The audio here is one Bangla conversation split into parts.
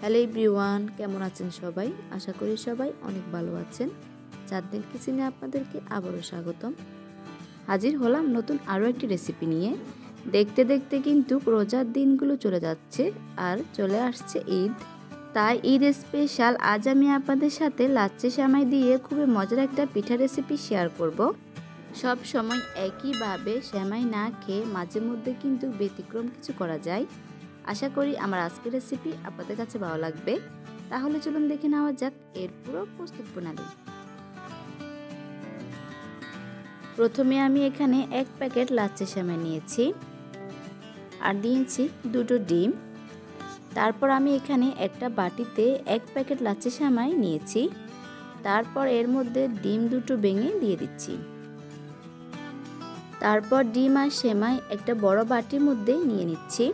হ্যালো এভরিওয়ান, কেমন আছেন সবাই? আশা করি সবাই অনেক ভালো আছেন। চাঁদনির কিচেনে আপনাদেরকে আবারও স্বাগতম। হাজির হলাম নতুন আরও একটি রেসিপি নিয়ে। দেখতে দেখতে কিন্তু রোজার দিনগুলো চলে যাচ্ছে আর চলে আসছে ঈদ। তাই ঈদ স্পেশাল আজ আমি আপনাদের সাথে লাচ্ছি সেমাই দিয়ে খুবই মজার একটা পিঠা রেসিপি শেয়ার করব। সব সময় একইভাবে সেমাই না খেয়ে মাঝে মধ্যে কিন্তু ব্যতিক্রম কিছু করা যায়। আশা করি আমার আজকের রেসিপি আপনাদের কাছে ভালো লাগবে। তাহলে চলুন দেখে নেওয়া যাক এর পুরো প্রস্তুত প্রণালী। প্রথমে আমি এখানে 1 প্যাকেট লাচ্ছি সেমাই নিয়েছি আর দিয়েছি 2টো ডিম। তারপর আমি এখানে একটা বাটিতে 1 প্যাকেট লাচ্ছি সেমাই নিয়েছি। তারপর এর মধ্যে ডিম 2টো ভেঙে দিয়ে দিচ্ছি। তারপর ডিম আর সেমাই একটা বড় বাটির মধ্যে নিয়ে নিচ্ছি।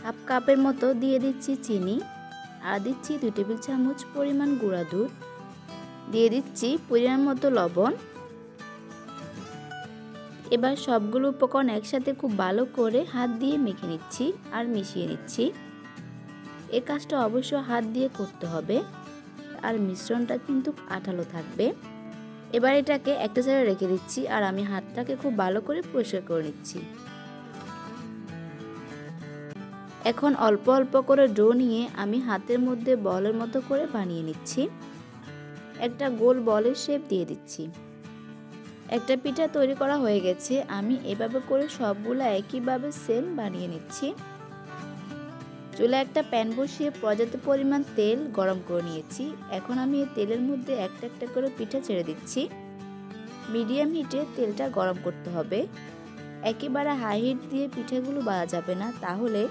হাফ কাপের মতো দিয়ে দিচ্ছি চিনি আর দিচ্ছি 2 টেবিল চামচ পরিমাণ গুঁড়া দুধ, দিয়ে দিচ্ছি পরিমাণ মতো লবণ। এবার সবগুলো উপকরণ একসাথে খুব ভালো করে হাত দিয়ে মেখে নিচ্ছি আর মিশিয়ে নিচ্ছি। এই কাজটা অবশ্য হাত দিয়ে করতে হবে আর মিশ্রণটা কিন্তু আঠালো থাকবে। এবার এটাকে একটা সাইডে রেখে দিচ্ছি আর আমি হাতটাকে খুব ভালো করে পরিষ্কার করে নিচ্ছি। এখন অল্প অল্প করে ডো নিয়ে আমি হাতের মধ্যে বলের মতো করে বানিয়ে নিচ্ছি। একটা গোল বলের শেপ দিয়ে দিচ্ছি। একটা পিঠা তৈরি করা হয়ে গেছে। আমি এভাবে করে সবগুলো একইভাবে সেম বানিয়ে নিচ্ছি। চুলায় একটা প্যান বসিয়ে পর্যাপ্ত পরিমাণ তেল গরম করে নিয়েছি। এখন আমি এই তেলের মধ্যে একটা একটা করে পিঠা ছেড়ে দিচ্ছি। মিডিয়াম হিটে তেলটা গরম করতে হবে। একেবারে হাই হিট দিয়ে পিঠাগুলো ভাজা যাবে না, তাহলে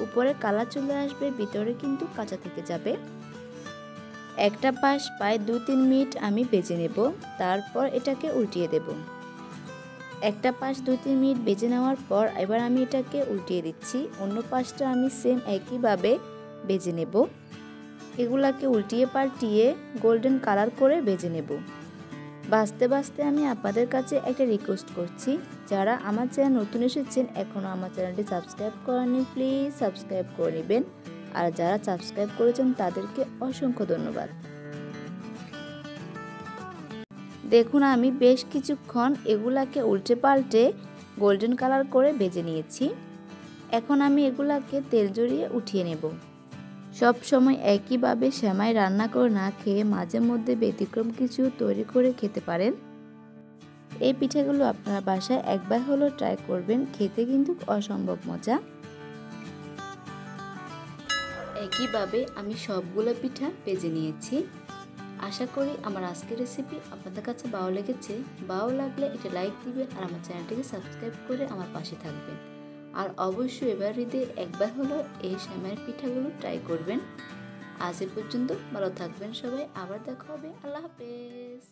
উপরে কালার চলে আসবে, ভিতরে কিন্তু কাঁচা থেকে যাবে। একটা পাশ প্রায় 2-3 মিনিট আমি ভেজে নেব। তারপর এটাকে উল্টিয়ে দেব। একটা পাশ 2-3 মিনিট ভেজে নেওয়ার পর এবার আমি এটাকে উল্টিয়ে দিচ্ছি। অন্য পাশটা আমি সেম একইভাবে ভেজে নেব। এগুলাকে উল্টিয়ে পাল্টিয়ে গোল্ডেন কালার করে ভেজে নেব। ভাজতে ভাজতে আমি আপনাদের কাছে একটা রিকোয়েস্ট করছি, যারা আমার চ্যানেল নতুন এসেছেন এখনও আমার চ্যানেলটি সাবস্ক্রাইব করেননি, প্লিজ সাবস্ক্রাইব করে নেবেন। আর যারা সাবস্ক্রাইব করেছেন তাদেরকে অসংখ্য ধন্যবাদ। দেখুন আমি বেশ কিছুক্ষণ এগুলাকে উল্টে পাল্টে গোল্ডেন কালার করে ভেজে নিয়েছি। এখন আমি এগুলাকে তেল জড়িয়ে উঠিয়ে নেব। সব সময় একইভাবে সেমাই রান্না করে না খেয়ে মাঝে মধ্যে ব্যতিক্রম কিছু তৈরি করে খেতে পারেন। এই পিঠাগুলো আপনারা বাসায় একবার হলেও ট্রাই করবেন, খেতে কিন্তু অসম্ভব মজা। একইভাবে আমি সবগুলো পিঠা ভেজে নিয়েছি। আশা করি আমার আজকের রেসিপি আপনাদের কাছে ভালো লেগেছে। ভালো লাগলে একটা লাইক দিবেন আর আমার চ্যানেলটিকে সাবস্ক্রাইব করে আমার পাশে থাকবেন। আর অবশ্যই এবার ঈদে একবার হলো এই সেমাইয়ের পিঠাগুলো ট্রাই করবেন। আজ এ পর্যন্ত, ভালো থাকবেন সবাই, আবার দেখা হবে। আল্লাহ হাফেজ।